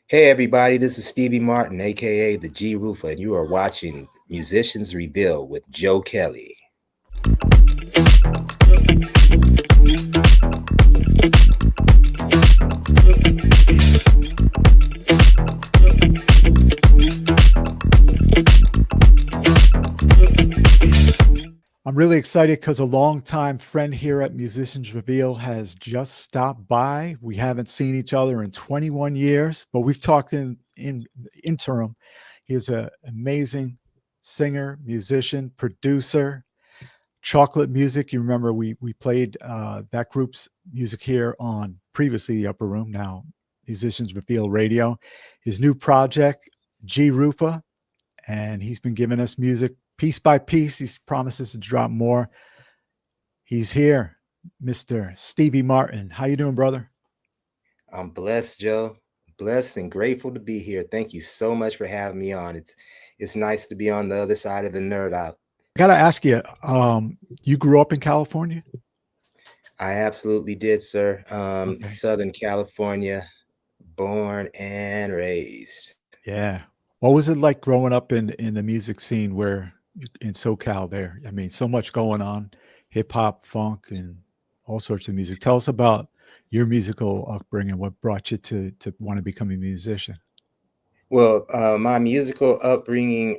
Hey everybody, this is Stevie Martin, aka the GRoofa, and you are watching Musicians Reveal with Joe Kelley. I'm really excited because a longtime friend here at Musicians Reveal has just stopped by. We haven't seen each other in 21 years, but we've talked in the interim. He is an amazing singer, musician, producer, chocolate music. You remember we played that group's music here on previously the Upper Room, now Musicians Reveal Radio. His new project, GRoofa, and he's been giving us music piece by piece. He promises to drop more. He's here, Mr. Stevie Martin. How you doing, brother? I'm blessed, Joe. Blessed and grateful to be here. Thank you so much for having me on. It's nice to be on the other side of the nerd out. I gotta ask you, you grew up in California? I absolutely did, sir. Okay. Southern California, born and raised. Yeah. What was it like growing up in the music scene where in SoCal there? I mean, so much going on, hip hop, funk, and all sorts of music. Tell us about your musical upbringing. What brought you to want to become a musician? Well, my musical upbringing,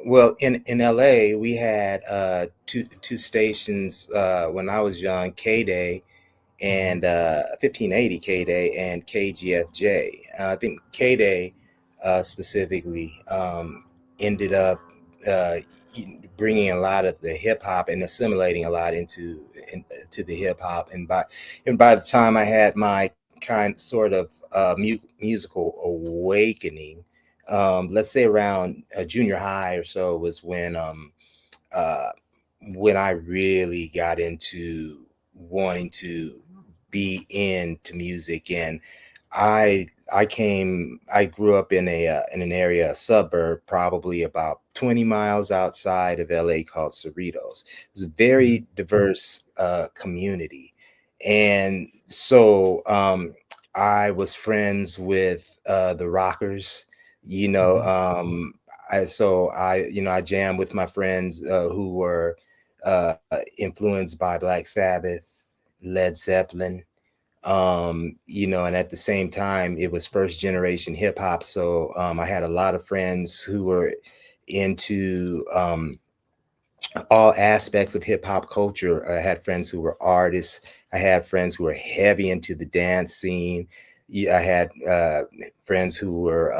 well, in LA, we had two stations when I was young, K Day Mhm. and 1580 K Day and KGFJ. I think K Day specifically ended up uh, bringing a lot of the hip hop and assimilating a lot into the hip hop. And by the time I had my kind sort of musical awakening, let's say around junior high or so, was uh, when I really got into wanting to be into music. And I grew up in an area, a suburb, probably about 20 miles outside of LA, called Cerritos. It's a Mhm. very diverse community. And so I was friends with the rockers, you know. Mhm. I jammed with my friends who were influenced by Black Sabbath, Led Zeppelin, and at the same time, it was first generation hip hop. So I had a lot of friends who were into all aspects of hip hop culture. I had friends who were artists. I had friends who were heavy into the dance scene. Yeah, I had friends who were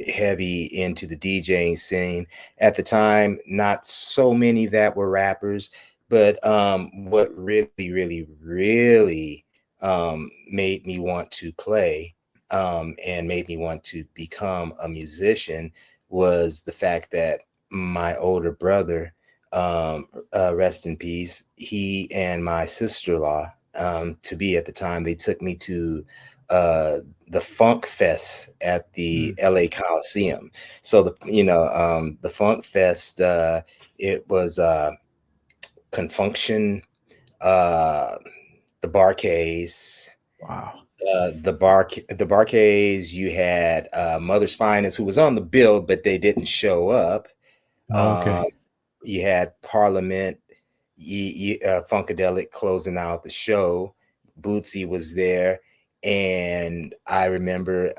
heavy into the DJing scene. At the time, not so many that were rappers, but what really, really, really made me want to play and made me want to become a musician was the fact that my older brother, rest in peace, he and my sister-in-law, to be at the time, they took me to uh, the Funk Fest at the Mm. LA Coliseum. So the Funk Fest, it was Confunction, uh, the Barcades, Wow. the Barcades. You had Mother's Finest, who was on the bill, but they didn't show up. Oh, Um, okay. you had Parliament, Funkadelic closing out the show. Bootsy was there, and I remember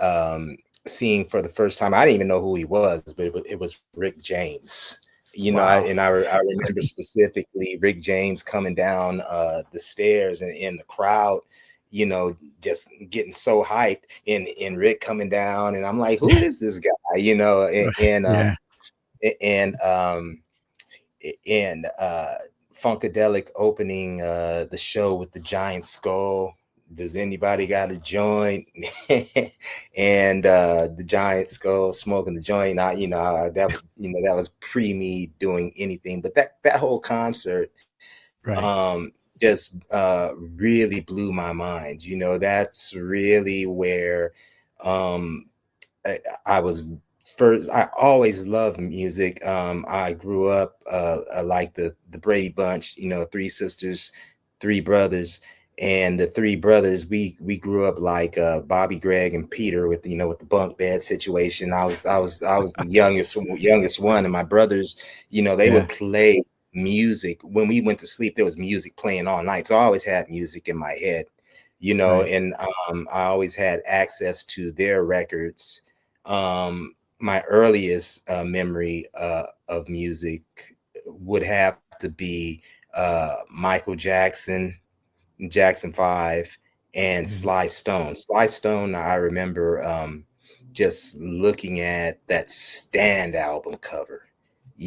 seeing for the first time. I didn't even know who he was, but it was Rick James. Wow. I remember specifically Rick James coming down the stairs and in the crowd, just getting so hyped, and Rick coming down, and I'm like, who Yeah. is this guy? Yeah. And and Funkadelic opening the show with the giant skull. Does anybody got a joint? And the giant skull smoking the joint. That was pre me doing anything. But that whole concert Right. just really blew my mind. That's really where um, I, I was first. I always loved music. I grew up like the Brady Bunch, three sisters, three brothers, and the three brothers, we grew up like Bobby, Greg, and Peter, with with the bunk bed situation. I was the youngest one, and my brothers, they Yeah. would play music when we went to sleep. There was music playing all night, so I always had music in my head, Right. and I always had access to their records. My earliest memory of music would have to be Michael Jackson, Jackson 5, and Mhm. Sly Stone. Sly Stone, I remember just looking at that Stand album cover,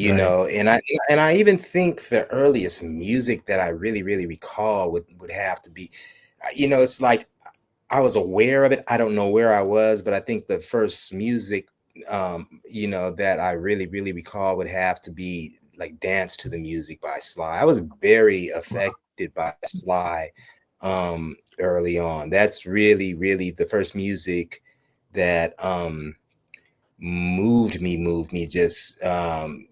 Right. and I even think the earliest music that I really recall would have to be, it's like I was aware of it. I don't know where I was, but I think the first music, that I really recall would have to be like "Dance to the Music" by Sly. I was very Wow. affected by Sly early on. That's really the first music that moved me, just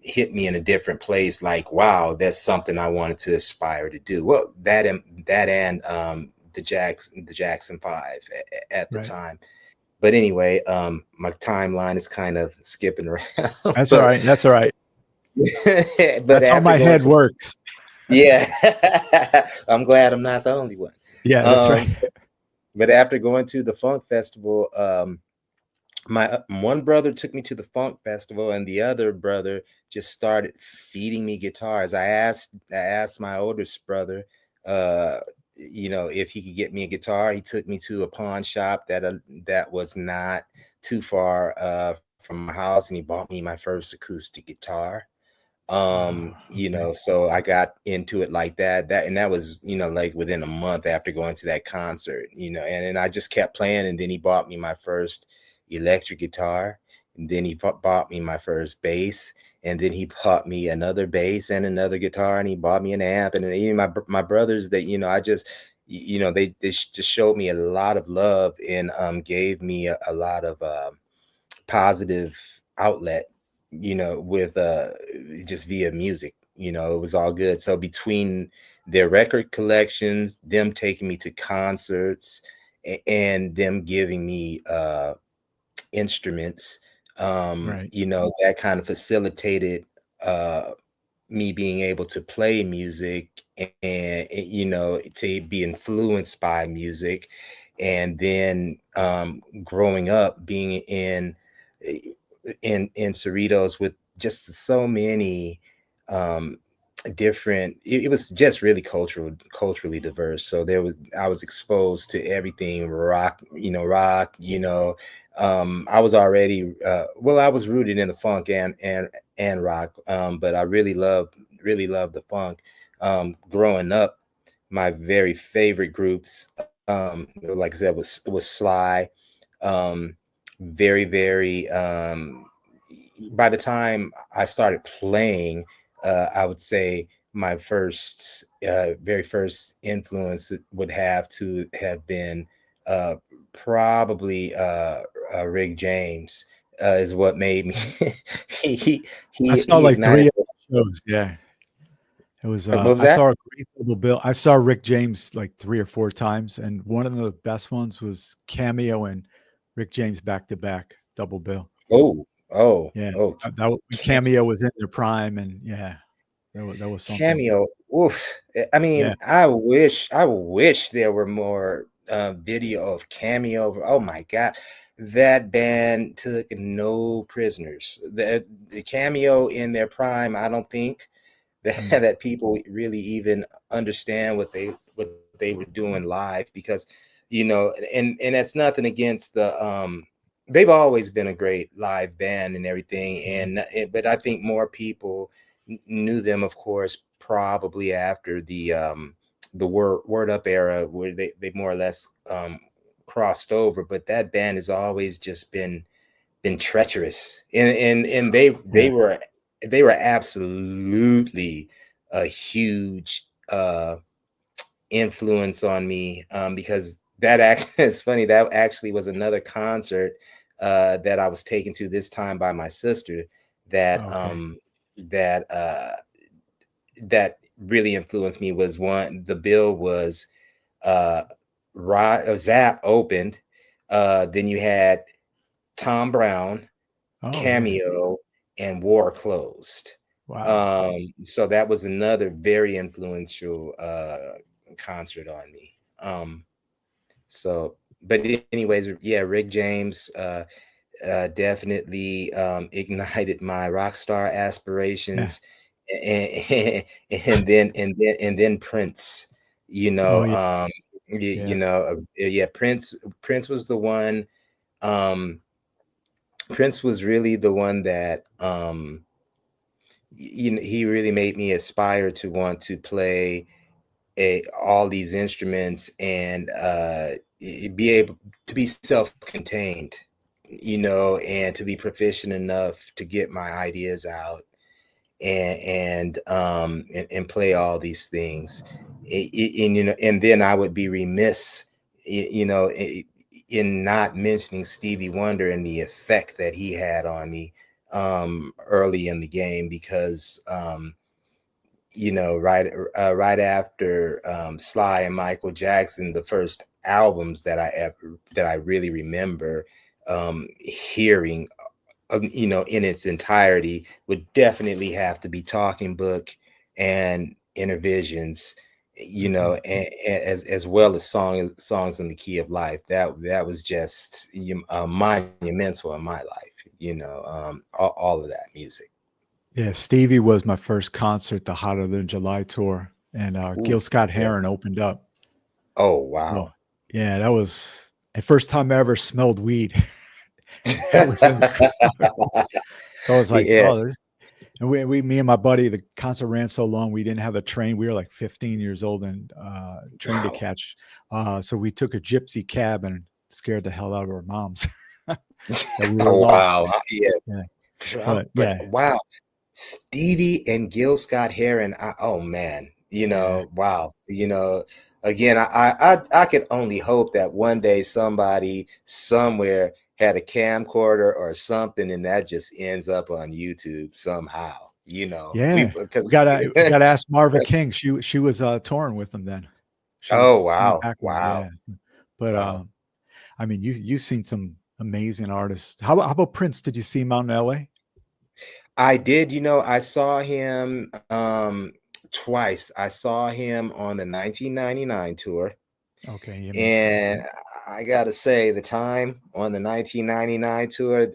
hit me in a different place. Like, wow, that's something I wanted to aspire to do. Well, that and the Jackson 5 at the Right. time. But anyway, my timeline is kind of skipping around. That's all but right. That's all right. but That's how after my going head to, works. yeah, I'm glad I'm not the only one. Yeah, that's um right. so, but after going to the funk festival, my one brother took me to the funk festival, and the other brother just started feeding me guitars. I asked my oldest brother, uh if he could get me a guitar. He took me to a pawn shop that was not too far from my house, and he bought me my first acoustic guitar. Oh, okay. So I got into it like that was, like within a month after going to that concert, and then I just kept playing. And then he bought me my first electric guitar, and then he bought me my first bass, and then he bought me another bass and another guitar, and he bought me an amp. And then even my brothers, that I just, just showed me a lot of love, and gave me a lot of positive outlet, with just via music. It was all good. So between their record collections, them taking me to concerts, and them giving me instruments, Right. that kind of facilitated uh me being able to play music, and to be influenced by music. And then growing up, being eh, in Cerritos, with just so many um different, it was just really culturally diverse. So I was exposed to everything rock, I was already, well, I was rooted in the funk and rock, but I really love the funk. Growing up, my very favorite groups, like I said, was Sly. Um, very. By the time I started playing, I would say my very first influence would have to have been uh, probably Rick James. Is what made me. Mm. he he I saw he like ignited. 3 of his shows, yeah. It was, What was I that? saw a great double bill. I saw Rick James like 3 or 4 times, and one of the best ones was Cameo and Rick James back to back double bill. Oh, oh, Yeah, oh, that when Ca- Cameo was in their prime, and yeah, that was something. Cameo. Oof. I Yeah. mean, I wish there were more video of Cameo. Oh my God. That band took no prisoners. The Cameo in their prime, I don't think that, Mm, that people really even understand what they were doing live, because and that's nothing against they've always been a great live band and everything. mhm, But I think more people knew them, of course, probably after the word up era, where they more or less crossed over. But that band has always just been treacherous, and they yeah. were absolutely a huge influence on me, because that actually is funny. That actually was another concert that I was taken to, this time by my sister, that Okay. um that uh that really influenced me. Was one The bill was uh, Zap opened. Then you had Tom Brown, Oh yeah. Cameo, and War closed. Wow. So that was another very influential concert on me. So, but anyways, yeah, Rick James definitely ignited my rock star Yeah. aspirations, and, and then Prince. You Oh know, yeah. you Yeah. know, yeah, Prince was the one. Um, Prince was really the one that he really made me aspire to want to play all these instruments and be able to be self-contained, and to be proficient enough to get my ideas out and play all these things. And and then I would be remiss, in not mentioning Stevie Wonder and the effect that he had on me early in the game, because right after Sly and Michael Jackson, the first albums that I really remember hearing, in its entirety, would definitely have to be Talking Book and Intervisions, Mhm. as well as songs in the Key of Life. That was just monumental in my life. All of that music. Yeah, Stevie was my first concert, the Hotter Than July tour, and, Gil Ooh, yeah. Scott-Heron opened up. Oh So, wow. yeah, that was the first time I ever smelled weed. That was incredible. So I was like, Yeah. "Oh, this." And we me and my buddy, the concert ran so long, we didn't have a train. We were like 15 years old and, train to Wow. catch. So we took a gypsy cab and scared the hell out of our moms that we were Oh, lost. wow. Yeah. Yeah, Sure, but but yeah, wow, Stevie and Gil Scott Heron. Oh man, yeah. wow. Again, I could only hope that one day somebody somewhere had a camcorder or something, and that just ends up on YouTube somehow. We Yeah, because we gotta ask Marva King. She was, touring with them then. She was oh singing wow, background, wow, yeah. But, wow. I mean, you've seen some amazing artists. How about Prince? Did you see him out in LA? I did, I saw him twice. I saw him on the 1999 tour. Okay, yeah, me too, And yeah. I gotta say, the time on the 1999 tour,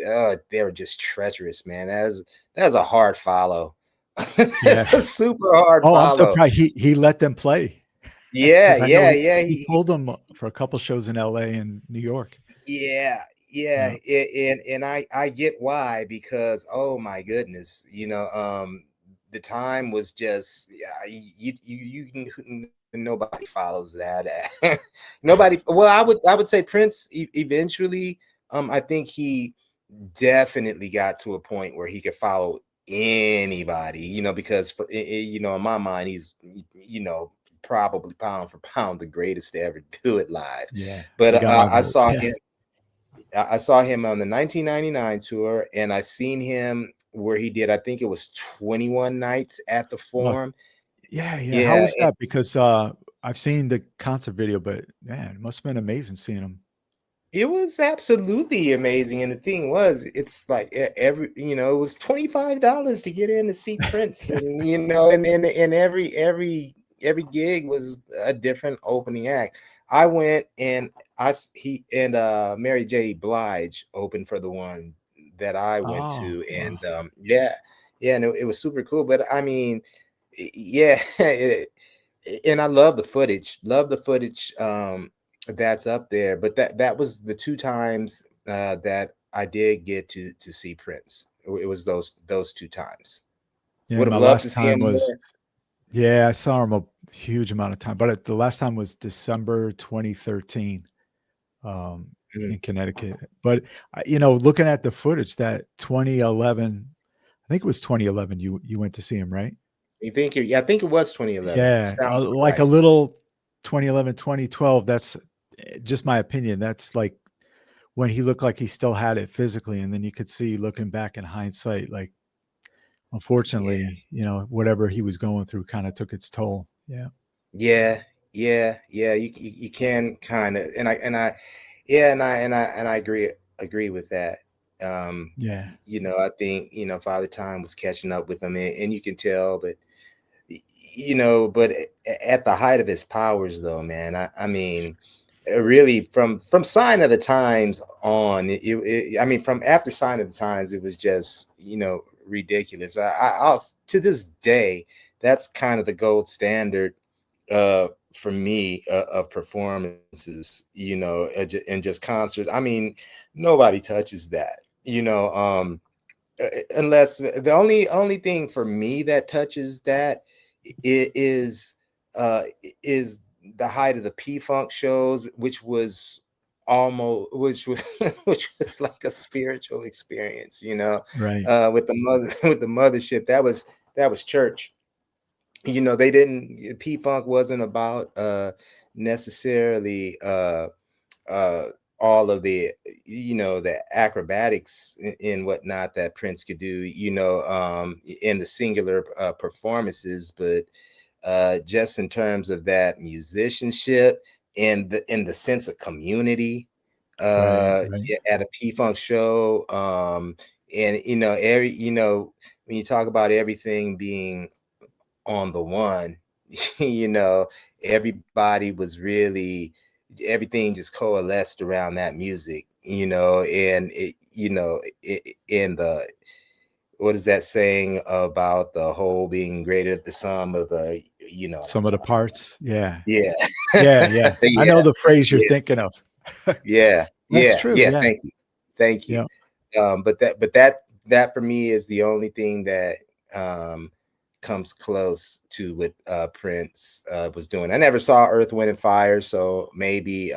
they were just treacherous, man. That's a hard follow. Yeah. It's a super hard Oh, I'm follow. surprised he let them play Yeah, because I know yeah, he yeah. he pulled them for a couple shows in LA and New York. Yeah, yeah, Yeah. and I get why, because oh my goodness, the time was just, yeah, nobody follows that. Nobody. Well, I would say Prince eventually. I think he definitely got to a point where he could follow anybody, because in my mind, he's probably pound for pound the greatest to ever do it live. Yeah, But he got my I vote. saw Yeah. him. I saw him on the 1999 tour, and I seen him where he did. I think it was 21 nights at the Oh, Forum. yeah, yeah. How Yeah, was that? Because, I've seen the concert video, but man, it must've been amazing seeing him. it was absolutely amazing. And the thing was, it's like it was $25 to get in to see Prince, and and every gig was a different opening act. I went, and he and Mary J. Blige opened for the one that I went Oh, to, wow. and yeah, yeah, and it was super cool. But I mean, yeah, and I love the footage. Love the footage that's up there. But that was the two times that I did get to see Prince. It was those two times. Yeah, Would have my loved to last see time him was more. yeah, I saw him a huge amount of time, but the last time was December 2013, um, Mm. in Connecticut. But, looking at the footage, that 2011, I think it was 2011 you went to see him, right? You think? Yeah, I think it was 2011. Yeah, Sounds about like a right. little 2011, 2012. That's, just my opinion. That's like when he looked like he still had it physically, and then you could see looking back in hindsight, like, Yeah, unfortunately, whatever he was going through kinda took its toll. Yeah. yeah, Yeah, you can kind of, and I yeah, and I agree with that. Yeah, I think Father Time was catching up with him, and you can tell, but but at the height of his powers, though, man, I mean, really, from Sign of the Times on, I mean, from after Sign of the Times, it was just ridiculous. I'll to this day, that's kind of the gold standard for me of performances, and just concerts. I mean, nobody touches that, unless the only thing for me that touches that is uh is the height of the P-Funk shows, which was which was like a spiritual experience, right, with the mother with the mothership. That was church. They didn't P-Funk wasn't about necessarily uh all of the acrobatics and whatnot that Prince could do, in the singular performances, but just in terms of that musicianship and the sense of community right, right. at a P-Funk show. And when you talk about everything being on the one, you know, everybody was really, everything just coalesced around that music, and in the, what is that saying about the whole being greater than the sum of the, you know what I'm Some of the talking about. parts, yeah, Yeah. yeah, yeah. I Yeah. know the phrase you're Yeah. thinking of. Yeah. That's Yeah. true. Yeah. Yeah, Thank you. Thank you. yeah, But that for me is the only thing that um comes close to what Prince was doing. I never saw Earth, Wind and Fire, so maybe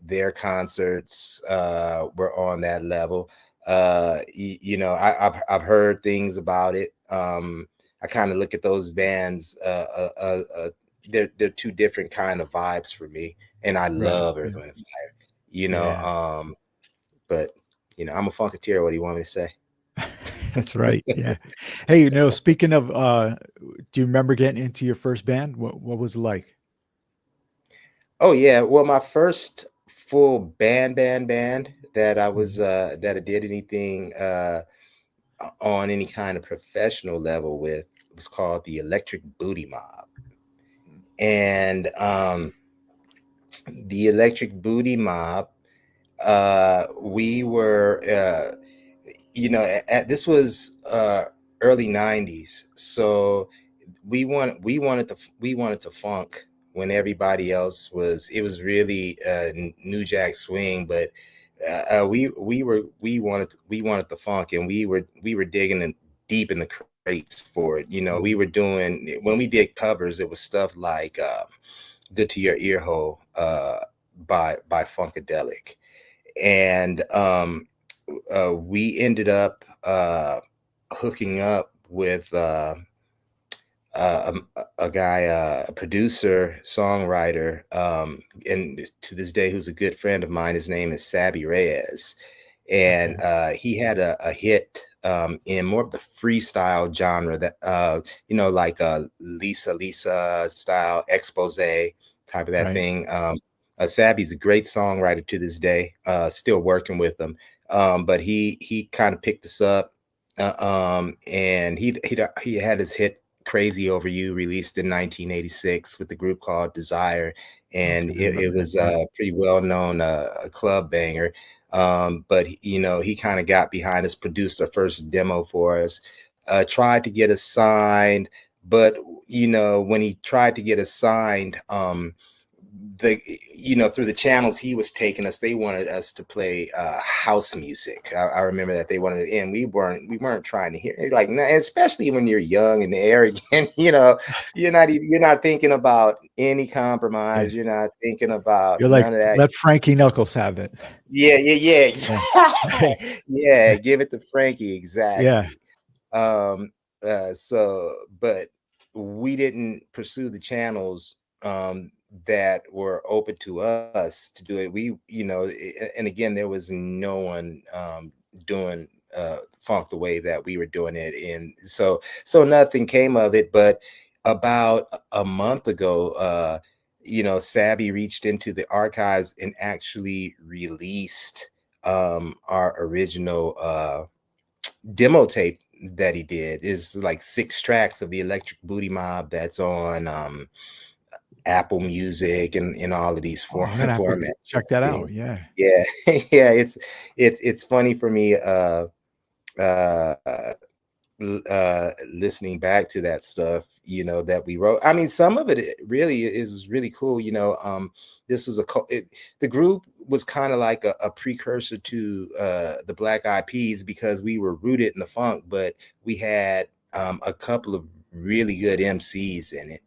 their concerts were on that level. I've heard things about it. I kind of look at those bands. They're two different kind of vibes for me, and I right, love Earth, yeah, Wind and Fire. You know, yeah. um, but I'm a funketeer. What do you want me to say? That's right, yeah. Hey, speaking of, do you remember getting into your first band? What was it like? Oh yeah, well, my first full band that Mhm. I did anything on any kind of professional level with was called the Electric Booty Mob. And the Electric Booty Mob, we were this was early 90s, so we wanted to funk when everybody else was, it was really new jack swing, but we wanted the funk, and we were digging in deep in the crates for it. We were Mhm. doing, when we did covers, it was stuff like Good to Your Ear Hole by Funkadelic. And we ended up hooking up with a guy, a producer, songwriter, and to this day, who's a good friend of mine. His name is Sabi Reyes, and Okay, he had a hit in more of the freestyle genre, that like Lisa style expose type of that right. thing. Sabi's a great songwriter to this day. Still working with him, but he kind of picked us up, and he had his hit "Crazy Over You" released in 1986 with the group called Desire, and Okay, I it remember that, was yeah. a pretty well known a club banger. But he kind of got behind us, produced our first demo for us, tried to get us signed, but when he tried to get us signed, the through the channels he was taking us, they wanted us to play house music. I remember that they wanted, and we weren't trying to hear it. Like, nah, especially when you're young and arrogant. You're not thinking about any Yeah. compromise. You're not thinking about You're like, none of that. "Let Frankie Knuckles have it." Yeah, yeah, Yeah. yeah. Yeah, give it to Frankie, Yeah, exactly. But we didn't pursue the channels that were open to us to do it. And again, there was no one doing funk the way that we were doing it, and so nothing came of it. But about a month ago, Savvy reached into the archives and actually released our original demo tape that he did. Is like 6 tracks of the Electric Booty Mob that's on Apple Music and all of these Oh, I'm gonna have to formats. check that Yeah, out. Yeah. yeah, yeah. It's funny for me. Uh, Listening back to that stuff, that we wrote. I mean, some of it really is was really cool. This was the group was kind of like a precursor to the Black Eyed Peas because we were rooted in the funk, but we had a couple of really good MCs in it,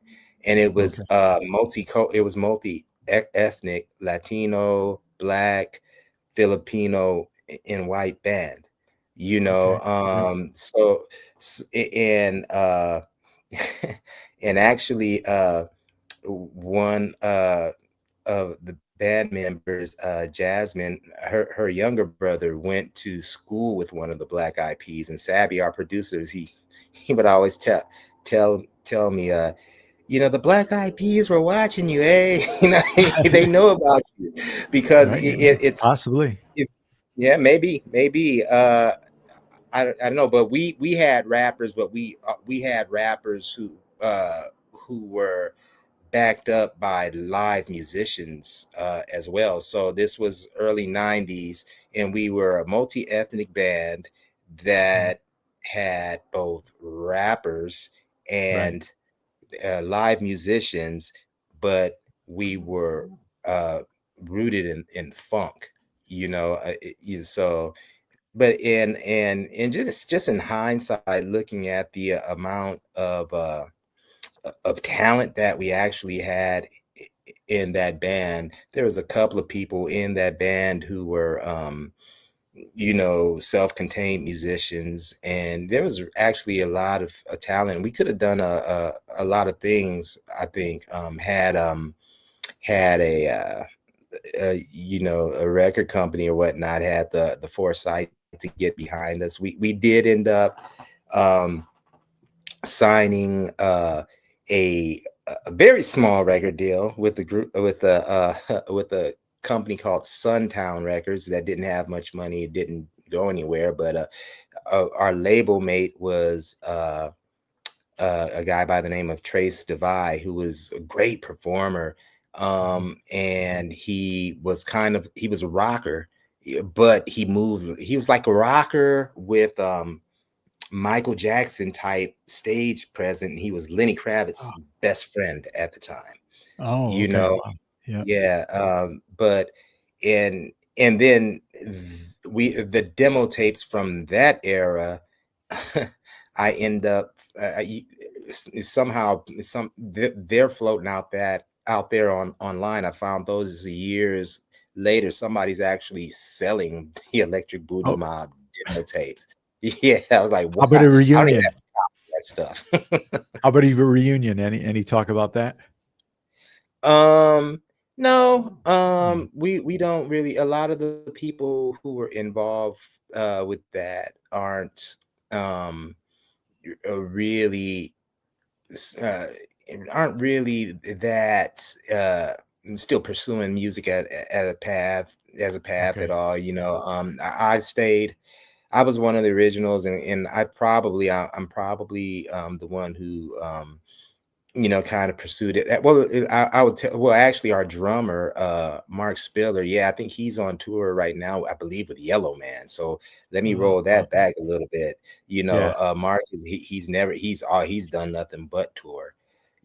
and it was Okay. multi ethnic, Latino, Black, Filipino, and white band. Okay. Great. And and actually one of the band members, Jasmine, her younger brother went to school with one of the Black Eyed Peas, and Sabby, our producers, he would always tell me, the Black Eyed Peas were watching you, eh? They know about you because Right. Yeah. Possibly. it's yeah, maybe. I don't know, but we had rappers, but we had rappers who were backed up by live musicians as well. So this was early '90s, and we were a multi-ethnic band Mm. that had both rappers Right. and live musicians, but we were uh, rooted in funk. So but in just in hindsight, looking at the amount of talent that we actually had in that band, there was a couple of people in that band who were self-contained musicians, and there was actually a lot of talent. We could have done a lot of things, I think, had a record company or whatnot had the foresight to get behind us. We did end up um, signing a a very small record deal with the group with the with a company called Suntown Records that didn't have much money. It didn't go anywhere, but our label mate was a guy by the name of Trace Devy, who was a great performer. Mhm. And he was a rocker, but he was like a rocker with Michael Jackson type stage present. He was Lenny Oh, Kravitz's best friend at the time, oh, you okay. know. Wow. Yeah. Yeah, but and then the demo tapes from that era, I end up somehow they're floating out there online. I found those years later. Somebody's actually selling the Electric Booty Oh, Mob demo tapes. Yeah, I was like, how about wow, a I don't even reunion? have that stuff. How about a reunion? Any talk about that? No, Mm. we don't really. A lot of the people who were involved with that really s- uh, aren't really that still pursuing music at a path as a path at Okay. all. I stayed. I was one of the originals, and I'm probably the one who kind of pursued it. Well, I would tell. Well, actually, our drummer, Mark Spiller, yeah, I think he's on tour right now. I believe with Yellow Man. So let me Oh, roll that okay. back a little bit. Yeah. Mark he's done nothing but tour.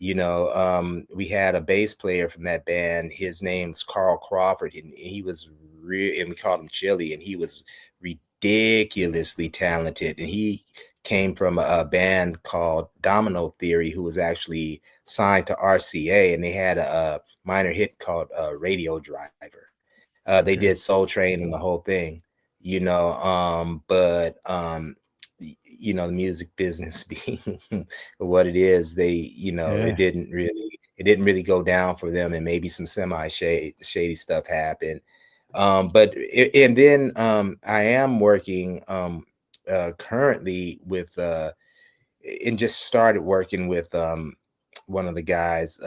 We had a bass player from that band. His name's Carl Crawford, and he was real, and we called him Chili, and he was ridiculously talented, and he came from a band called Domino Theory, who was actually signed to RCA, and they had a minor hit called Radio Driver. They did Okay. Soul Train and the whole thing, but the music business being what it is, Yeah. it didn't really go down for them, and maybe some shady stuff happened. And then I am working currently with and just started working with one of the guys.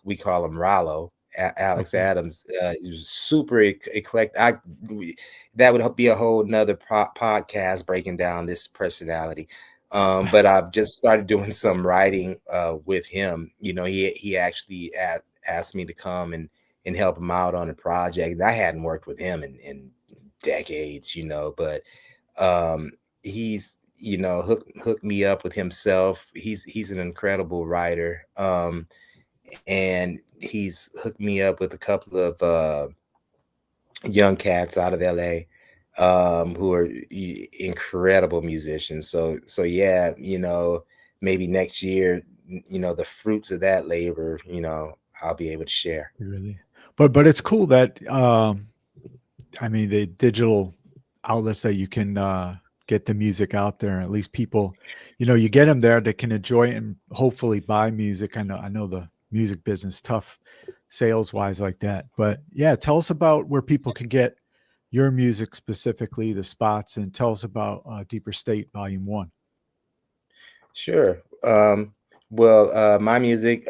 We call him Rollo. Alex Okay. Adams. He was super eclectic. That would be a whole nother podcast breaking down this personality. But I've just started doing some writing with him. You know, he actually asked me to come and help him out on a project. I hadn't worked with him in decades, you know, but um he's, you know, hooked me up with himself. He's an incredible writer. And he's hooked me up with a couple of young cats out of LA, who are incredible musicians. So yeah, you know, maybe next year, you know, the fruits of that labor, you know, I'll be able to share. Really? But it's cool that, I mean, the digital outlets that you can, get the music out there, at least people, you get them there that can enjoy it and hopefully buy music. I know the music business tough sales-wise like that. But, yeah, tell us about where people can get your music, specifically the spots, and tell us about, Deeper State Volume 1. Sure. Well, my music,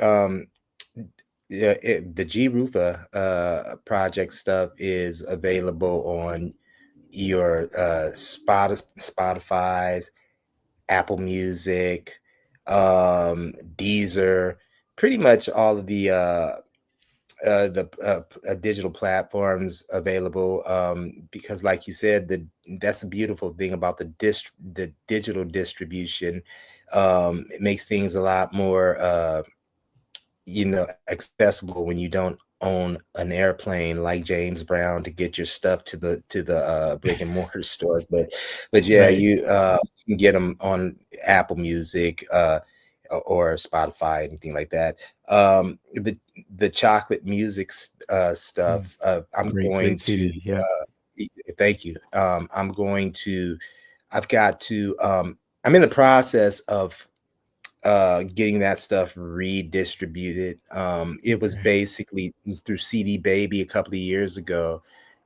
yeah, the GRoofa project stuff is available on your Spotify's, Apple Music, Deezer, pretty much all of the digital platforms available. Because, like you said, that's the beautiful thing about the digital distribution. It makes things a lot more you know, accessible when you don't own an airplane like James Brown to get your stuff to the brick and mortar stores. But yeah, Right, you can get them on Apple Music, or Spotify, anything like that. The chocolate music mm, stuff, I'm great, going great to CD, yeah, thank you. I'm going to I've got to I'm in the process of getting that stuff redistributed. It was right, basically through CD Baby a couple of years ago.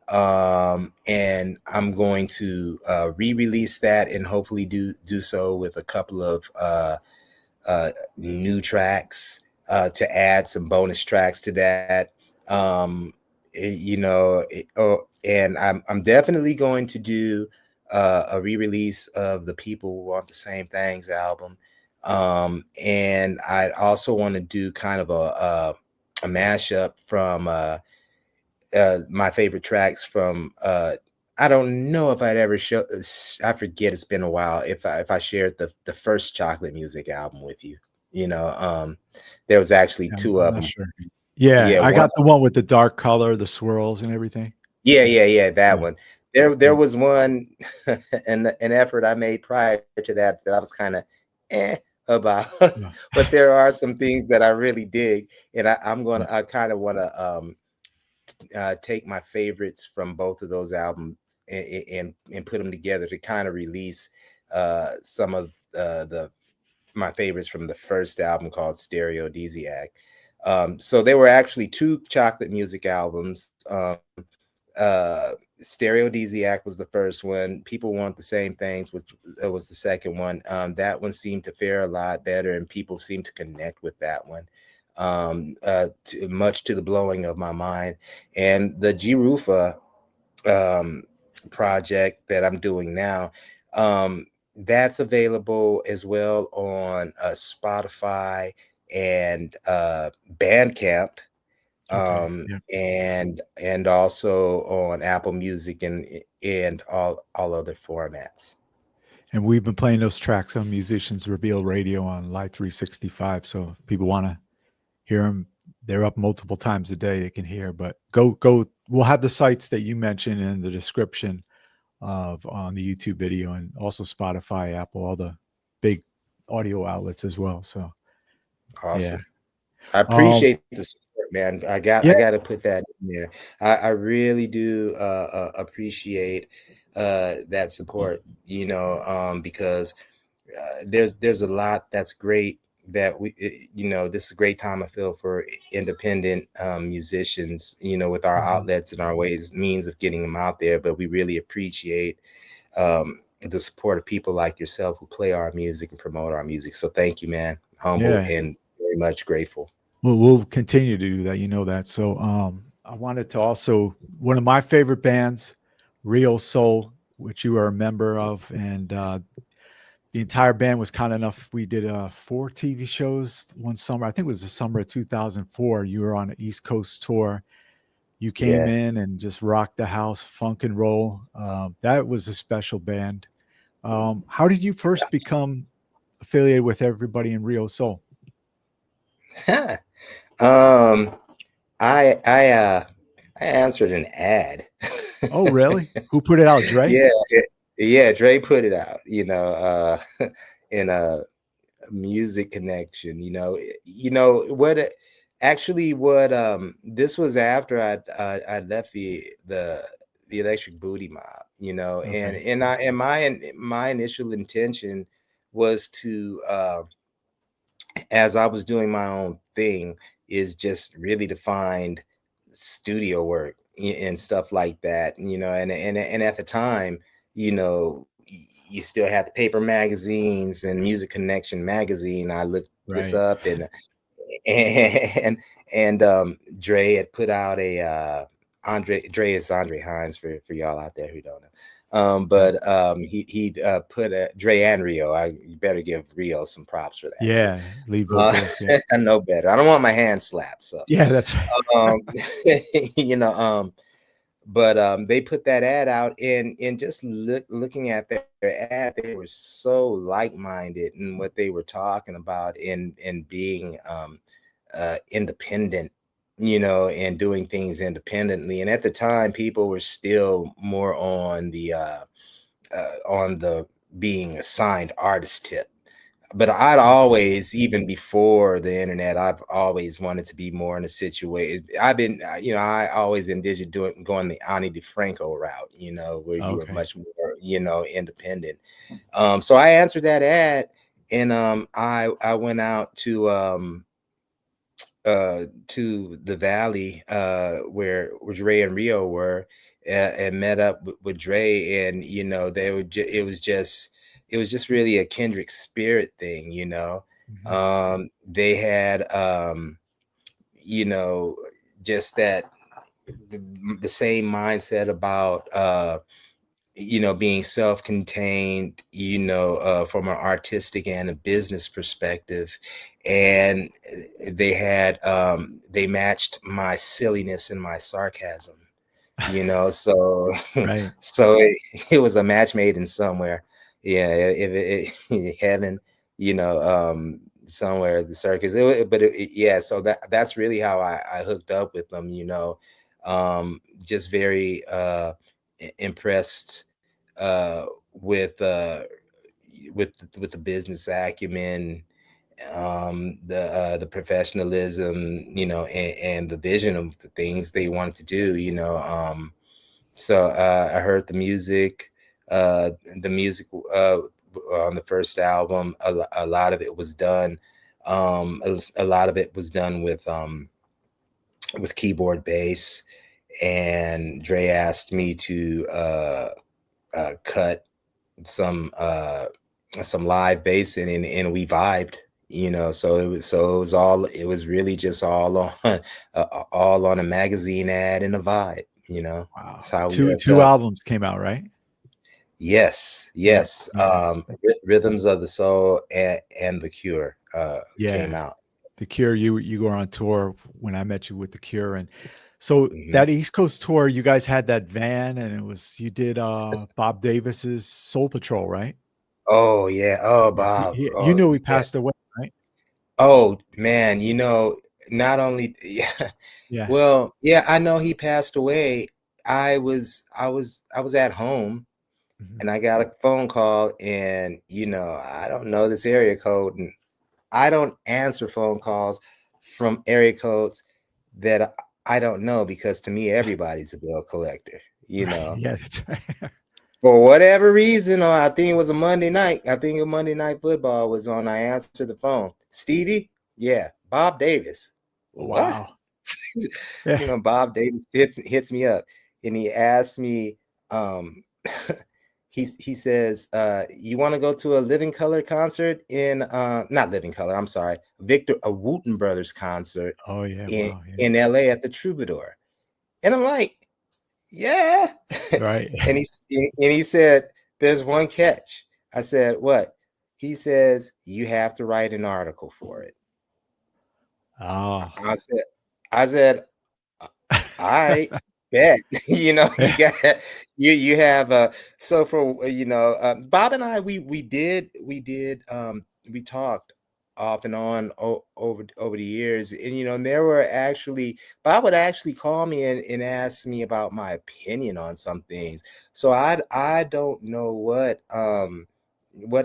And I'm going to re-release that and hopefully do so with a couple of new tracks, to add some bonus tracks to that. You know, and I'm definitely going to do a re-release of the People Who Want the Same Things album. And I also want to do kind of a mashup from my favorite tracks from I don't know if I'd ever show I forget, it's been a while, if I shared the first Chocolate Music album with you. You know, there was actually yeah, two I'm of not them. sure. Yeah, Yeah, I one. got the one with the dark color, the swirls and everything. Yeah, that Yeah, one. There yeah, was one an effort I made prior to that I was kind of about, yeah, but there are some things that I really dig, and yeah, I kind of want to take my favorites from both of those albums and put them together to kind of release some of the my favorites from the first album called Stereo. So there were actually two chocolate music albums. Stereo was the first one. People Want the Same Things, which was the second one. That one seemed to fare a lot better, and people seemed to connect with that one. Much to the blowing of my mind. And the GRoofa um, project that I'm doing now, that's available as well on Spotify and Bandcamp, okay, yeah, and also on Apple Music and all other formats. and we've been playing those tracks on Musicians Reveal Radio on Live 365, so if people wanna hear them, they're up multiple times a day, they can hear, but go we'll have the sites that you mentioned in the description of on the YouTube video, and also Spotify, Apple, all the big audio outlets as well, so, yeah. Awesome. I Um, appreciate the support, man. I yeah, got to put that in there. I really do appreciate that support. You know, because there's a lot that's great that you know, this is a great time I feel for independent musicians. You know, with our mhm, outlets and our ways means of getting them out there, but we really appreciate the support of people like yourself who play our music and promote our music. So thank you, man. Humbled yeah. and very much grateful. We'll continue to do that. You know that. So I wanted to also one of my favorite bands, Rio Soul, which you are a member of, and the entire band was kind enough. We did 4 TV shows one summer. I think it was the summer of 2004. You were on an East Coast tour. You came Yeah. in and just rocked the house, funk and roll. That was a special band. How did you first become affiliated with everybody in Rio Soul? um, I I answered an ad. Oh, really? Who put it out? Dre? Yeah, yeah, Dre put it out, in a music connection, what actually what this was after I left the Electric Booty Mob, Okay. and my initial intention was to as I was doing my own thing, is just really to find studio work and stuff like that, and at the time, you still had the paper magazines and Music Connection magazine. I looked this Right. up, and Dre had put out a Dre is Andre Hines for y'all out there who don't know. Right. But he put a Dre and Rio. You better give Rio some props for that too. Yeah. Lead vocalist. Yeah. I know better. I don't want my hand slapped. So, Yeah, that's right. um, you know, but they put that ad out, and just looking at their ad, they were so like-minded in what they were talking about, and being independent, and doing things independently. And at the time, people were still more on the being assigned artist tip. But I'd always, even before the internet, I've always wanted to be more in a situation. I've been, I always envisioned going the Ani DeFranco route, where you were Okay. much more, independent. So I answered that ad, and I went out to the valley, where Dre and Rio were, and met up with Dre, and they were it was just really a kindred spirit thing. Mhm. They had you know just that the same mindset about being self-contained, from an artistic and a business perspective. And they matched my silliness and my sarcasm, so Right. so it was a match made in somewhere. Yeah, if heaven, somewhere, the circus. Yeah, so that's really how I hooked up with them. Just very impressed with with the business acumen, the professionalism, and the vision of the things they wanted to do. So I heard uh, the music on the first album. A lot of it was done. A lot of it was done with keyboard bass, and Dre asked me to cut some uh some live bass in, and we vibed, it was really just all on all on a magazine ad and a vibe. Wow. That's how we Two hooked two up. albums came out, right? Yes, Yeah. yes. Yeah. Rhythms of the Soul and The Cure came Yeah. out. The Cure, you were on tour when I met you with The Cure, and so Mhm. that East Coast tour, you guys had that van, and it was you did Bob Davis's Soul Patrol, right? Oh yeah. Oh, Yeah. Bob. You Oh knew he yeah. passed away, right? Oh man, not only yeah, Yeah. well, yeah, I know he passed away. I was at home, Mhm. and I got a phone call, and I don't know this area code, and I don't answer phone calls from area codes that I don't know, because to me everybody's a bill collector, Right. Yeah, that's right. for whatever reason. Or I think it was a Monday night. I think a Monday Night Football was on. I answered the phone. Stevie? Yeah. Bob Davis. What? Wow. Yeah. Bob Davis hits me up, and he asked me, um, he says, you want to go to a Living Color concert in not Living Color, I'm sorry, a Wooten Brothers concert Oh yeah, in wow, yeah. LA at the Troubadour. And I'm like, yeah. Right. And he said, there's one catch. I said, what? He says, you have to write an article for it. Oh. I said, I bet. You got you have so for Bob and I, we talked off and on over the years, and and there were actually Bob would actually call me and ask me about my opinion on some things. So I don't know what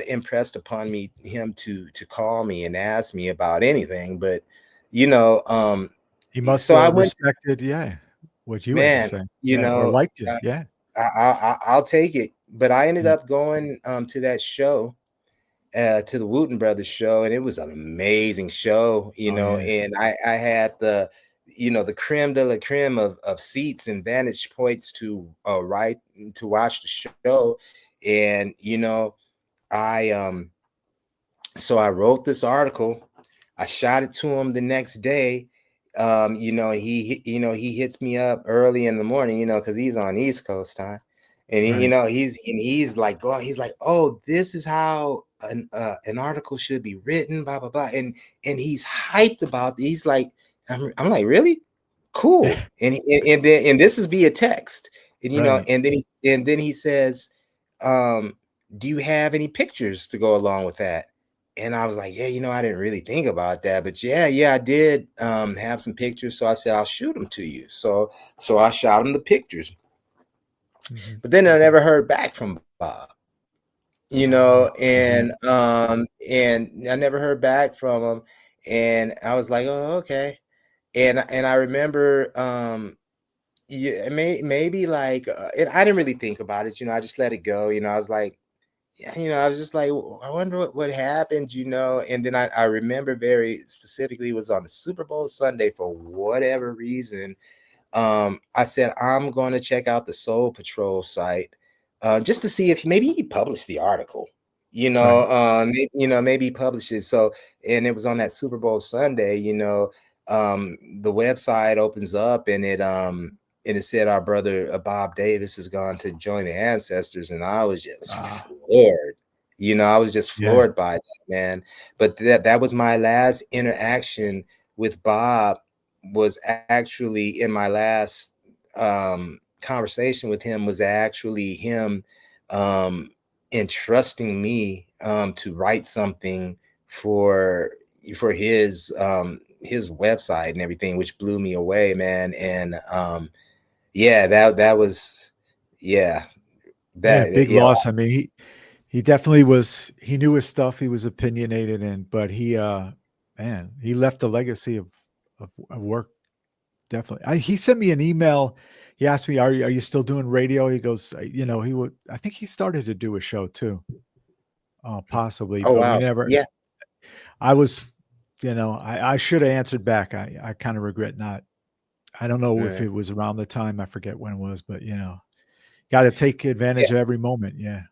impressed upon me him to call me and ask me about anything, but you know um He must so I have went. respected, yeah, what you had to Man, say. Yeah, or liked it, yeah. I'll take it. But I ended Mm, up going to that show, to the Wooten Brothers show, and it was an amazing show, oh, yeah. and I had the creme de la creme of seats and vantage points to watch the show. And I so I wrote this article. I shot it to him the next day. He hits me up early in the morning, because he's on East Coast time, and Right. he's like, oh, this is how an article should be written, blah blah blah, and he's hyped about it. He's like, I'm like, really cool, and this is via text, and Right. and then he says, do you have any pictures to go along with that? And I was like, yeah, I didn't really think about that, but yeah, I did have some pictures. So I said, I'll shoot them to you. So I shot him the pictures, Mhm. but then I never heard back from Bob, Oh, and yeah. I never heard back from him, and I was like, oh, okay. And I remember, yeah, maybe like, and I didn't really think about it. I just let it go. I was like, yeah, I was just like, I wonder what happened, and then I remember very specifically, it was on the Super Bowl Sunday for whatever reason. I said, I'm going to check out the Soul Patrol site, just to see if maybe he published the article. Right. Maybe he published it. So, and it was on that Super Bowl Sunday. The website opens up, and it said our brother Bob Davis has gone to join the ancestors, and I was just Ah, floored. I was just yeah. floored by that, man. But that was my last interaction with Bob, was actually in my last conversation with him, was actually him um, entrusting me to write something for his website and everything, which blew me away, man. And yeah, that was, yeah, Yeah, that big yeah. loss. I mean, he definitely was he knew his stuff, he was opinionated, but man, he left a legacy of work, definitely. He sent me an email. He asked me, "Are you still doing radio?" He goes, he would I think he started to do a show too, possibly, Oh but we wow, never yeah. I was, I should have answered back. I kinda regret not. I don't know if Mm. it was around the time, I forget when it was, but, gotta take advantage of every moment, yeah.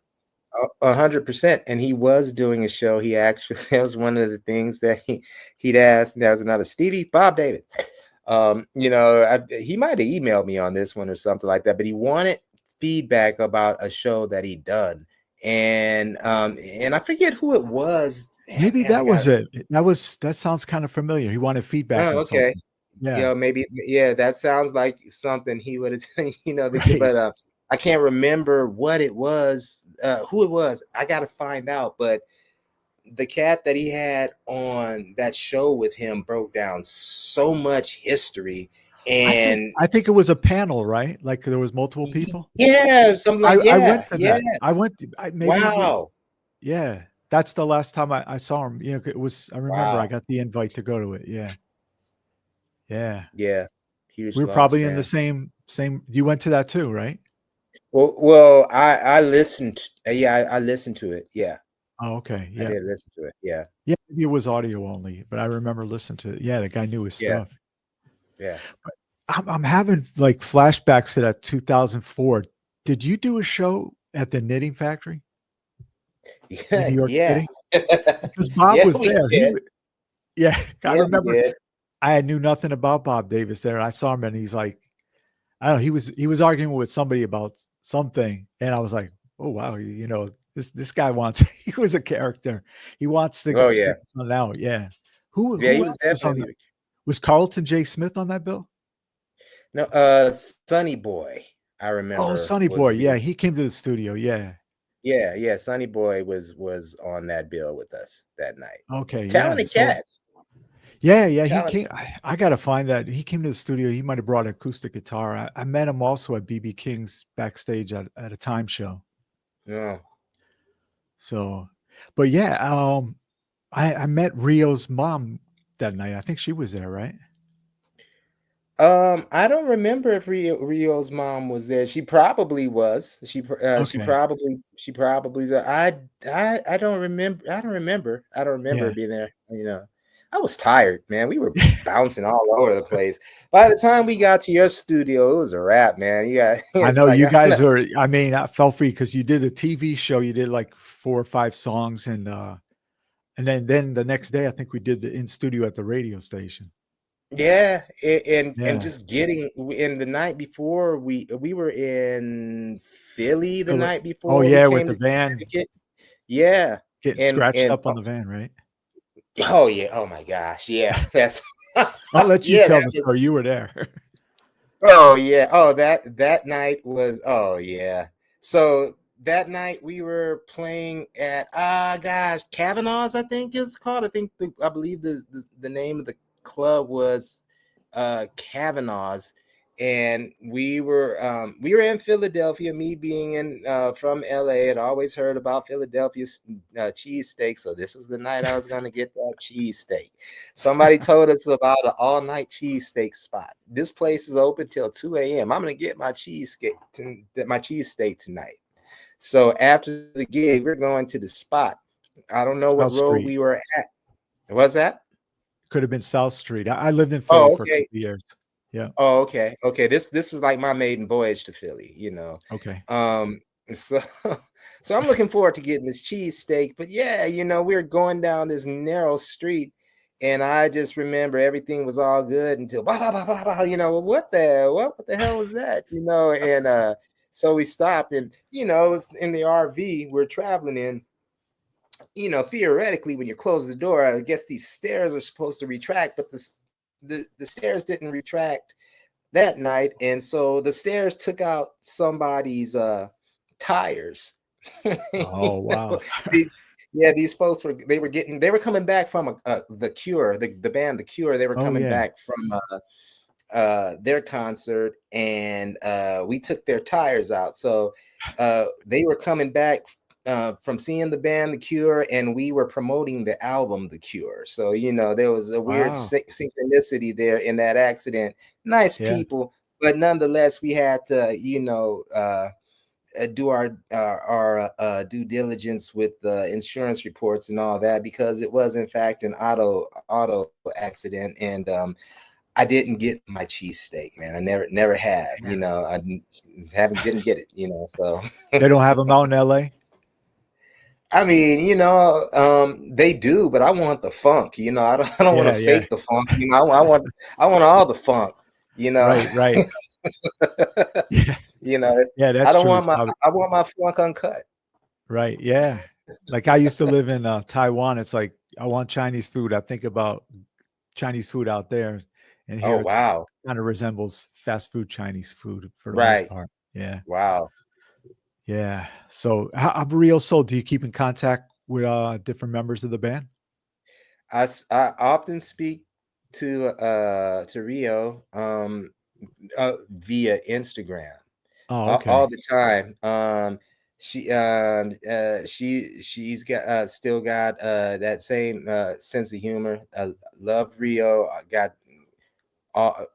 100%. And he was doing a show. He actually, that was one of the things that he'd asked. That was another Stevie, Bob Davis. He might have emailed me on this one or something like that, but he wanted feedback about a show that he'd done. And I forget who it was. Damn, Maybe man, I that got. was it. That sounds kinda familiar. He wanted feedback Oh, on okay. something. Yeah, Maybe, yeah, that sounds like something he would have, right. but I can't remember what it was, who it was. I got to find out. But the cat that he had on that show with him broke down so much history, I think and I think it was a panel, right? Like, there was multiple people? yeah, something like, I went yeah, to yeah. that. I went to I maybe we Wow, yeah, that's the last time I saw him, I remember I wow, got the invite to go to it, yeah, yeah. yeah, huge We were loss, probably in the man. same you went to that too, right? Well, I listened. Yeah, I listened to it. Yeah, Oh, okay, I yeah. did listen to it. Yeah, Yeah, maybe it was audio only, but I remember listening to it. Yeah, the guy knew his yeah, stuff. yeah. I'm having, like, flashbacks to that 2004. Did you do a show at the knitting factory in Yeah, New York yeah. City? Because Bob Yeah, was we there. did. Yeah, I Yeah, we remember did. I knew nothing about Bob Davis there. I saw him and he's like, I don't know, he was arguing with somebody about something, and I was like, "Oh wow, this guy wants." He was a character. He wants to Oh, stick yeah. it out. Yeah. Who Yeah, he who was else was on that? definitely Was Carlton J. Smith on that bill? no, Sonny Boy, I Oh, remember Sonny Boy. was Yeah, the he came to the studio. Yeah. yeah, yeah, Sonny Boy was on that bill with us that night. Okay. Yeah. Talented So cat. yeah, he Talented. came. I gotta find that. He came to the studio. He might have brought an acoustic guitar. I met him also at BB King's backstage at a time show. No. So, but yeah, I met Rio's mom that night. I think she was there, right? I don't remember if Rio's mom was there. She probably was. Okay. She probably I don't remember. I don't remember Yeah. being there. I was tired, man. We were bouncing all over the place. By the time we got to your studio, it was a wrap, man. Yeah, I it's know like you guys are, I mean, I felt free because you did a TV show. You did like 4 or 5 songs and then the next day I think we did the in studio at the radio station. yeah, and Yeah. just getting in the night before we were in Philly the Philly. night Oh before we yeah, with came the to van Connecticut. Yeah, getting scratched and up on the van, right? oh yeah, oh my gosh, yeah, that's I'll let you yeah, tell that the was story. You were there. oh yeah, oh that night was oh yeah. So that night we were playing at gosh, Kavanaugh's, I think it's called. I believe the name of the club was Kavanaugh's, and we were in Philadelphia. Me being in from LA, had always heard about Philadelphia's cheesesteak, so this was the night I was gonna get that cheesesteak. Somebody told us about an all-night cheesesteak spot. This place is open till 2 a.m. I'm gonna get my cheesesteak tonight. So after the gig, we're going to the spot. I don't know what South road Street. we were at. Was that? Could have been South Street. I lived in Philly Oh, for a couple okay. of years. Yeah. Oh, okay. Okay. This was like my maiden voyage to Philly. Okay. Um, so so I'm looking forward to getting this cheesesteak. But yeah, we're going down this narrow street, and I just remember everything was all good until blah blah blah blah blah. What the hell was that? And so we stopped, and it was in the RV we're traveling in. Theoretically, when you close the door, I guess these stairs are supposed to retract, but the stairs didn't retract that night, and so the stairs took out somebody's tires. Oh, wow. The- yeah, these folks they were coming back from the Cure, the band The Cure. They were Oh, coming yeah. back from their concert, and we took their tires out. So they were coming back from seeing the band The Cure, and we were promoting the album The Cure. So there was a weird Wow. synchronicity there in that accident. Nice Yeah. people, but nonetheless, we had to do our due diligence with the insurance reports and all that, because it was in fact an auto accident. And I didn't get my cheesesteak, man. I never have. Yeah. I didn't get it. So They don't have them out in LA? I mean, they do, but I want the funk. I don't want to Yeah, yeah. fake the funk. I want all the funk. You know, Right, right. Yeah. you know. Yeah, I that's don't true. want It's my probably I want my funk uncut. right, yeah. Like, I used to live in, Taiwan. It's like, I want Chinese food. I think about Chinese food out there, and Oh here it wow, kinda resembles fast food Chinese food for the most right, part. Yeah. wow. Yeah. So, how Rio Soul, do you keep in contact with, different members of the band? I often speak to Rio via Instagram. Oh, All okay. the time. She's got still got that same sense of humor. I love Rio. I got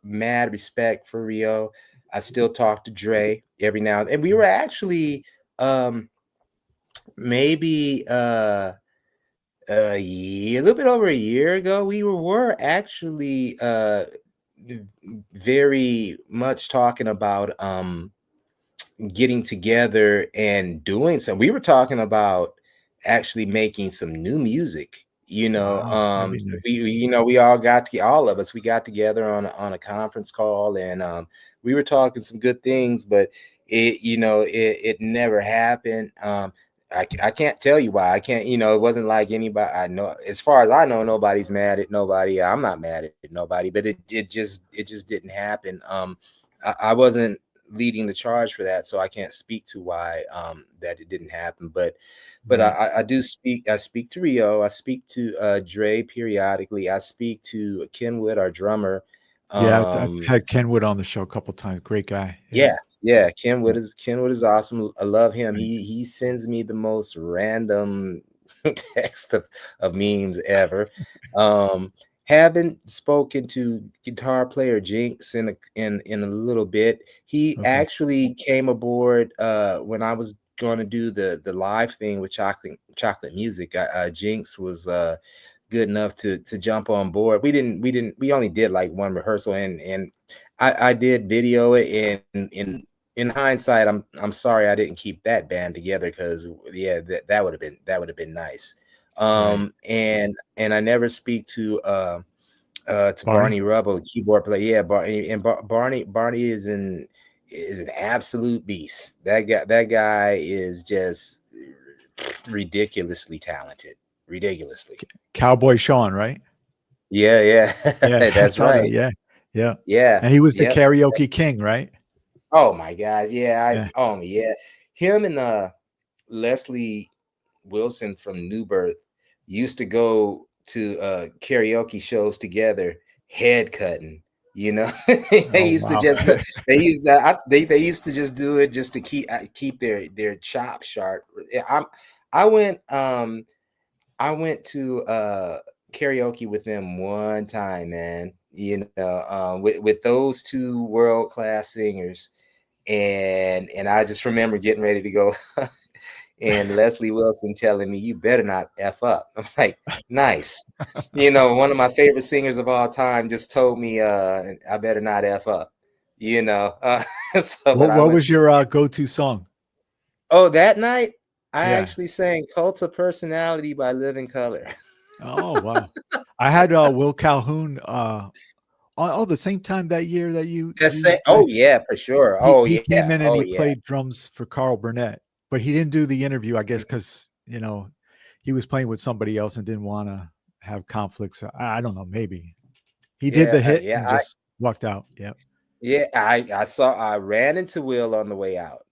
mad respect for Rio. I still talk to Dre every now and we were actually um maybe a little bit over a year ago, we were actually very much talking about getting together and doing some. We were talking about actually making some new music. Wow, that'd be nice. We all got to all of us. We got together on a conference call, and we were talking some good things, but it never happened. I can't tell you why. I can't. It wasn't like anybody. I know, as far as I know, nobody's mad at nobody. I'm not mad at nobody, but it just didn't happen. I wasn't leading the charge for that, so I can't speak to why that it didn't happen. But Right. I do speak. I speak to Rio. I speak to Dre periodically. I speak to Kenwood, our drummer. Yeah, I've Um, had Kenwood on the show a couple times. Great guy. Yeah, yeah, yeah. yeah, Kenwood is awesome. I love him. right. He sends me the most random text of memes ever. Um, haven't spoken to guitar player Jinx in a little bit. He Okay. actually came aboard when I was going to do the live thing with chocolate music. Jinx was good enough to jump on board. We only did like one rehearsal, and I did video it, and in hindsight, I'm sorry I didn't keep that band together, because yeah, that would have been nice. Right. And I never speak to Barney? Barney Rubble, keyboard player. Yeah, Barney is an absolute beast. That guy is just ridiculously talented. Ridiculously. Cowboy Sean, right? Yeah, yeah. Yeah, I That's saw that, right. yeah, yeah, Yeah. and he was the Yep. karaoke king, right? Oh my gosh. Yeah, Yeah. yeah. Him and Leslie Wilson from New Birth used to go to karaoke shows together, head cutting. They Oh, used to wow. just they used that they used to just do it just to keep their chops sharp. I went I went to karaoke with them one time, man. With those two world class singers, and I just remember getting ready to go, and Leslie Wilson telling me, "You better not f up." I'm like, "Nice." One of my favorite singers of all time just told me, "I better not f up." But I What went. was your, go-to song? Oh, that night I Yeah. actually sang "Cult of Personality" by Living Color. Oh, wow. I had, Will Calhoun, the same time that year that you guys Oh yeah, for sure. he Oh he yeah. came in and Oh he yeah. played drums for Carl Burnett, but he didn't do the interview, I guess, because he was playing with somebody else and didn't wanna have conflicts. I don't know, maybe. He did Yeah, the hit yeah. and just walked out. Yep. I ran into Will on the way out.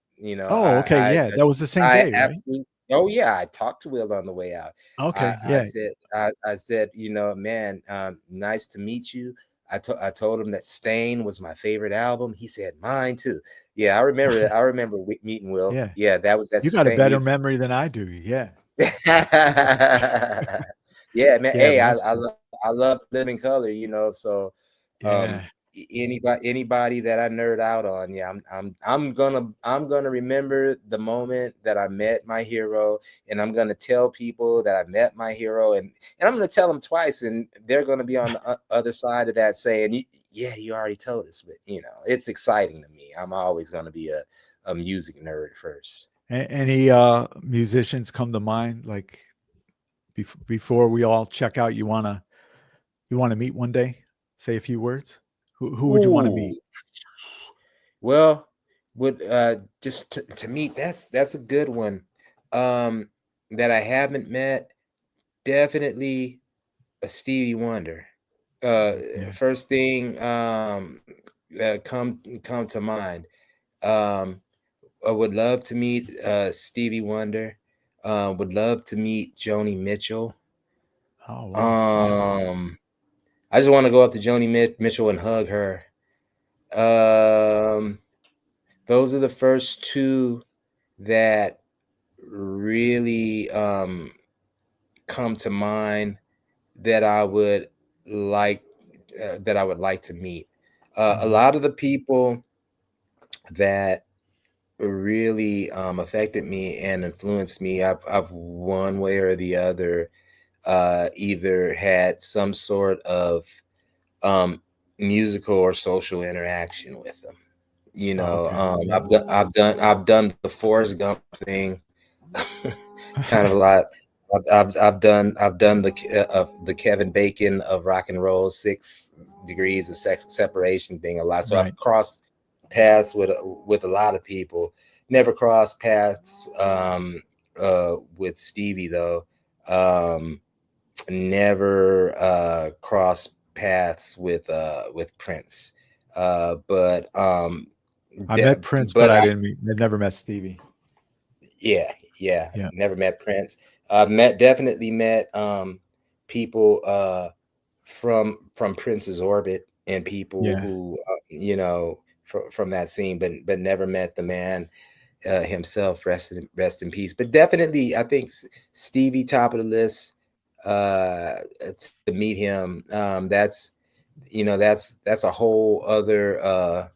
Oh, okay, yeah, that was the same I day, right? absolutely. Oh yeah, I talked to Will on the way out. I Okay, I yeah. said I said, man, nice to meet you. I told him that Stain was my favorite album. He said mine too. Yeah, I remember that. I remember meeting Will. Yeah. Yeah, that's You the got a same. better memory than I do, yeah. Yeah, man. Yeah, Hey, well, I that's I, cool. lo- I love Living Color. So Yeah. anybody that I nerd out on, yeah, I'm gonna remember the moment that I met my hero, and I'm gonna tell people that I met my hero, and I'm gonna tell them twice, and they're gonna be on the other side of that saying, "Yeah, you already told us," but it's exciting to me. I'm always gonna be a music nerd first. Any, musicians come to mind, like, before we all check out, you wanna meet one day? Say a few words? Who would you wanna Ooh, meet? well, would just to me, that's a good one. Um, that I haven't met, definitely a Stevie Wonder. Uh, Yeah. first thing come to mind. Um, I would love to meet Stevie Wonder. Would love to meet Joni Mitchell. Oh, wow. Yeah. Um, I just want to go up to Mitchell and hug her. Um, those are the first two that really come to mind that like I would like to meet. A Mhm. lot of the people that really affected me and influenced me, I've one way or the other either had some sort of um, musical or social interaction with them. You Oh, know, okay. Yeah. I've done the Forrest Gump thing, kind of a lot. I've done the Kevin Bacon of rock and roll, 6 degrees of separation thing a lot. So I've Right. crossed paths with a lot of people. Never crossed paths with Stevie though. Um, Never crossed paths with Prince. But I met Prince, but but I never met Stevie. yeah, yeah. Yeah. Never met Prince. Definitely met people from Prince's orbit and people Yeah. who from that scene, but never met the man himself. Rest in peace. But definitely, I think Stevie top of the list. To meet him, that's a whole other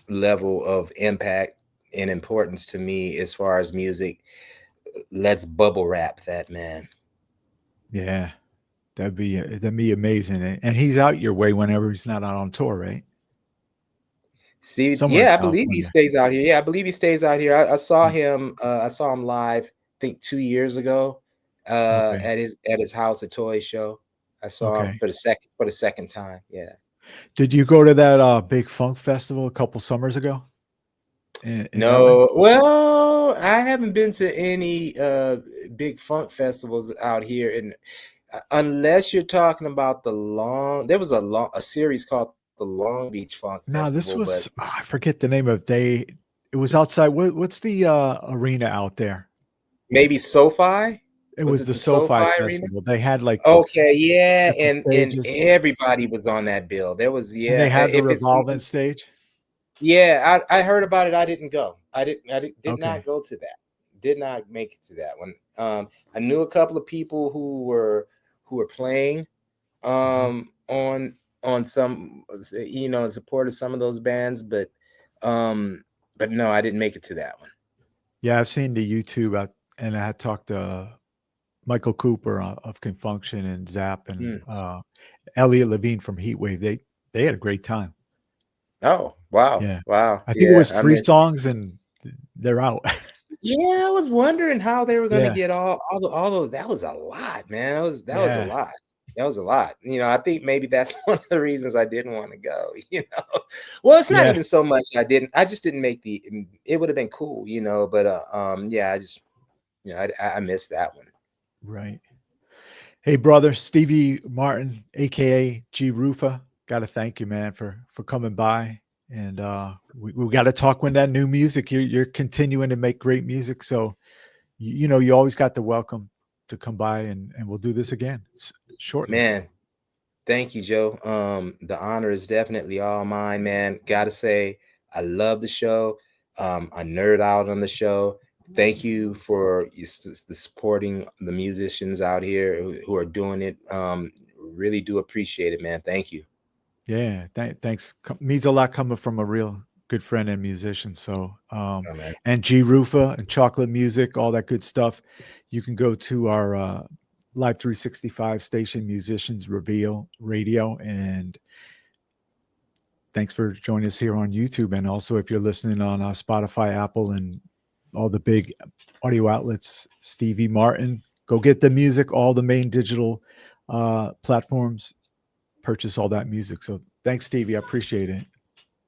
level of impact and importance to me as far as music. Let's bubble wrap that man. Yeah. That'd be amazing. And he's out your way whenever he's not out on tour, right? See, Somewhere in yeah, I believe he California. stays out here. Yeah, I believe he stays out here. I saw Yeah. him. I saw him live. I think 2 years ago, Okay. at his house, a toy show. I saw him Okay. for the second time. Yeah. Did you go to that big funk festival a couple summers ago in LA? No, well, I haven't been to any big funk festivals out here, and unless you're talking about there was a series called the Long Beach Funk No, Festival, this but was I forget the name of it was outside. What's the arena out there? maybe SoFi. It Was was it the the SoFi SoFi Arena? Festival. They had like Okay, yeah, different and stages everybody was on that bill. There was, and they yeah, had the if it's, revolving stage. yeah, I heard about it. I didn't go. I did not Okay. go to that. Did not make it to that one. I knew a couple of people who were playing Mhm. on some, in support of some of those bands, um but no, I didn't make it to that one. Yeah, I've seen the YouTube and I had talked to Michael Cooper of Confunction and Zap and Mm. Elliot Levine from Heatwave. They had a great time. Oh, wow, Yeah. wow, I think it yeah. was I 3 mean, songs and they're out. yeah, I was wondering how they were gonna Yeah. get all those. That was a lot, man. That was a Yeah. lot. That was a lot. I think maybe that's one of the reasons I didn't want to go. Well, it's not Yeah. even so much I didn't. I just didn't make the. It would have been cool, but yeah, I just I missed that one. Right. Hey, brother, Stevie Martin, aka GRoofa. Got to thank you, man, for coming by. And we got to talk when that new music. You're continuing to make great music, so you always got the welcome to come by, and we'll do this again shortly. Man, thank you, Joe. The honor is definitely all mine, man. Gotta say, I love the show. I nerd out on the show. Thank you for the supporting the musicians out here who are doing it. Really do appreciate it, man. Thank you. Yeah, thanks. Means a lot coming from a real good friend and musician. So, Oh, man. and G Rufa and Chocolate Music, all that good stuff. You can go to our Live 365 station, Musicians Reveal Radio. And thanks for joining us here on YouTube. And also, if you're listening on Spotify, Apple, and all the big audio outlets, Stevie Martin, go get the music, all the main digital platforms, purchase all that music. So thanks, Stevie. I appreciate it.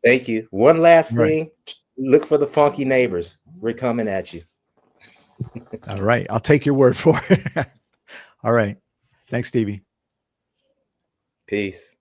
Thank you. One last Right. thing. Look for the funky neighbors. We're coming at you. All right. I'll take your word for it. All right. Thanks, Stevie. Peace.